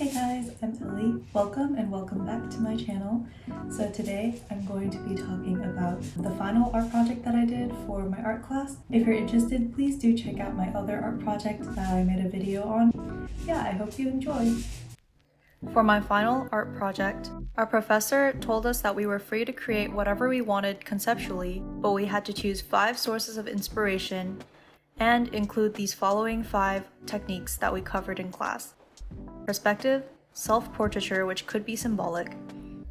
Hey guys, I'm Ellie. Welcome and welcome back to my channel. So today I'm going to be talking about the final art project that I did for my art class. If you're interested, please do check out my other art project that I made a video on. Yeah, I hope you enjoy. For my final art project, our professor told us that we were free to create whatever we wanted conceptually, but we had to choose 5 sources of inspiration and include these following 5 techniques that we covered in class. Perspective, self-portraiture, which could be symbolic,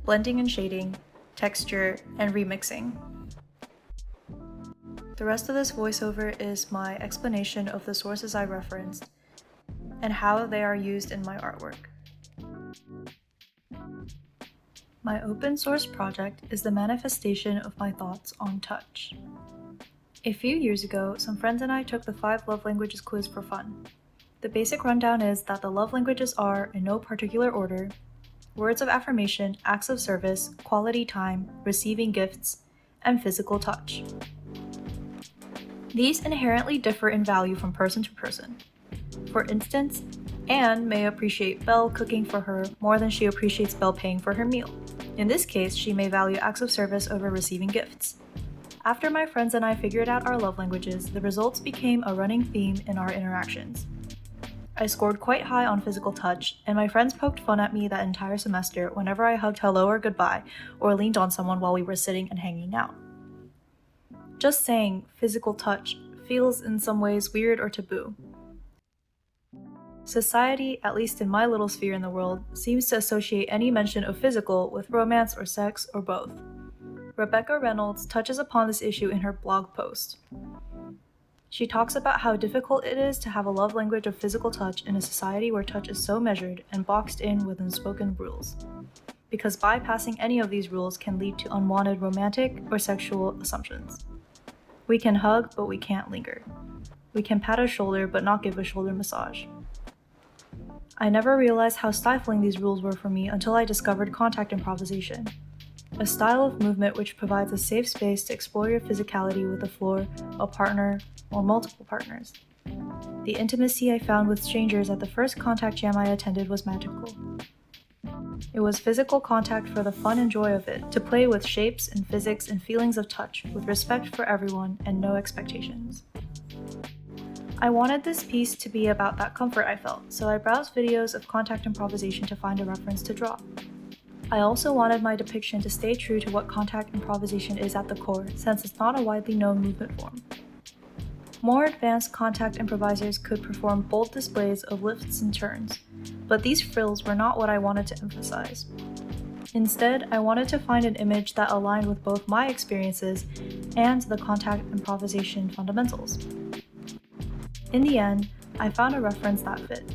blending and shading, texture, and remixing. The rest of this voiceover is my explanation of the sources I referenced and how they are used in my artwork. My open source project is the manifestation of my thoughts on touch. A few years ago, some friends and I took the 5 love languages quiz for fun. The basic rundown is that the love languages are, in no particular order, words of affirmation, acts of service, quality time, receiving gifts, and physical touch. These inherently differ in value from person to person. For instance, Anne may appreciate Belle cooking for her more than she appreciates Belle paying for her meal. In this case, she may value acts of service over receiving gifts. After my friends and I figured out our love languages, the results became a running theme in our interactions. I scored quite high on physical touch, and my friends poked fun at me that entire semester whenever I hugged hello or goodbye or leaned on someone while we were sitting and hanging out. Just saying physical touch feels in some ways weird or taboo. Society, at least in my little sphere in the world, seems to associate any mention of physical with romance or sex or both. Rebecca Reynolds touches upon this issue in her blog post. She talks about how difficult it is to have a love language of physical touch in a society where touch is so measured and boxed in with unspoken rules, because bypassing any of these rules can lead to unwanted romantic or sexual assumptions. We can hug, but we can't linger. We can pat a shoulder, but not give a shoulder massage. I never realized how stifling these rules were for me until I discovered contact improvisation, a style of movement which provides a safe space to explore your physicality with the floor, a partner, or multiple partners. The intimacy I found with strangers at the first contact jam I attended was magical. It was physical contact for the fun and joy of it, to play with shapes and physics and feelings of touch, with respect for everyone and no expectations. I wanted this piece to be about that comfort I felt, so I browsed videos of contact improvisation to find a reference to draw. I also wanted my depiction to stay true to what contact improvisation is at the core, since it's not a widely known movement form. More advanced contact improvisers could perform bold displays of lifts and turns, but these frills were not what I wanted to emphasize. Instead, I wanted to find an image that aligned with both my experiences and the contact improvisation fundamentals. In the end, I found a reference that fit.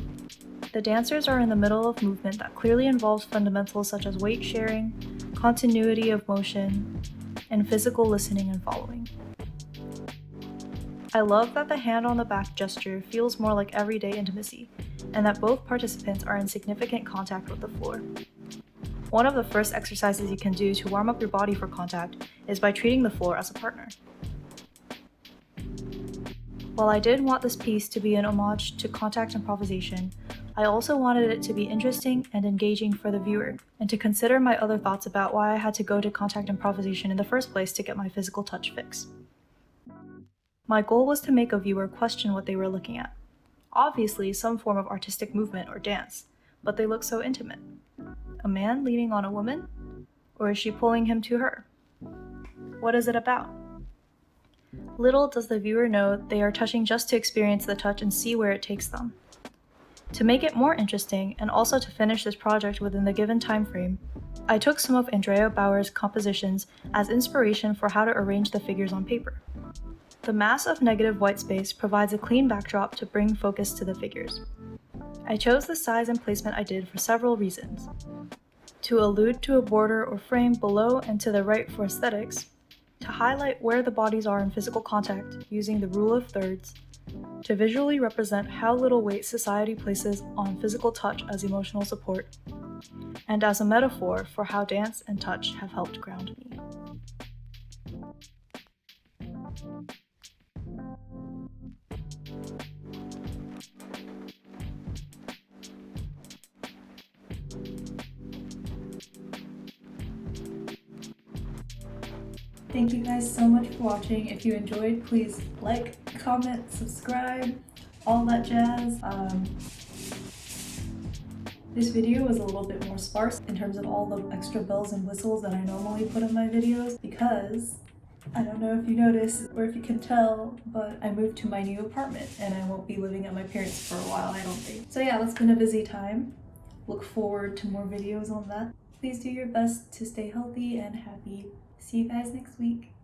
The dancers are in the middle of movement that clearly involves fundamentals such as weight sharing, continuity of motion, and physical listening and following. I love that the hand on the back gesture feels more like everyday intimacy, and that both participants are in significant contact with the floor. One of the first exercises you can do to warm up your body for contact is by treating the floor as a partner. While I did want this piece to be an homage to contact improvisation, I also wanted it to be interesting and engaging for the viewer, and to consider my other thoughts about why I had to go to contact improvisation in the first place to get my physical touch fix. My goal was to make a viewer question what they were looking at. Obviously, some form of artistic movement or dance, but they look so intimate. A man leaning on a woman? Or is she pulling him to her? What is it about? Little does the viewer know they are touching just to experience the touch and see where it takes them. To make it more interesting, and also to finish this project within the given time frame, I took some of Andrea Bowers' compositions as inspiration for how to arrange the figures on paper. The mass of negative white space provides a clean backdrop to bring focus to the figures. I chose the size and placement I did for several reasons. To allude to a border or frame below and to the right for aesthetics, to highlight where the bodies are in physical contact using the rule of thirds, to visually represent how little weight society places on physical touch as emotional support, and as a metaphor for how dance and touch have helped ground me. Thank you guys so much for watching. If you enjoyed, please like, comment, subscribe, all that jazz. This video was a little bit more sparse in terms of all the extra bells and whistles that I normally put in my videos because I don't know if you noticed or if you can tell, but I moved to my new apartment and I won't be living at my parents' for a while, I don't think. So yeah, that's been a busy time. Look forward to more videos on that. Please do your best to stay healthy and happy. See you guys next week.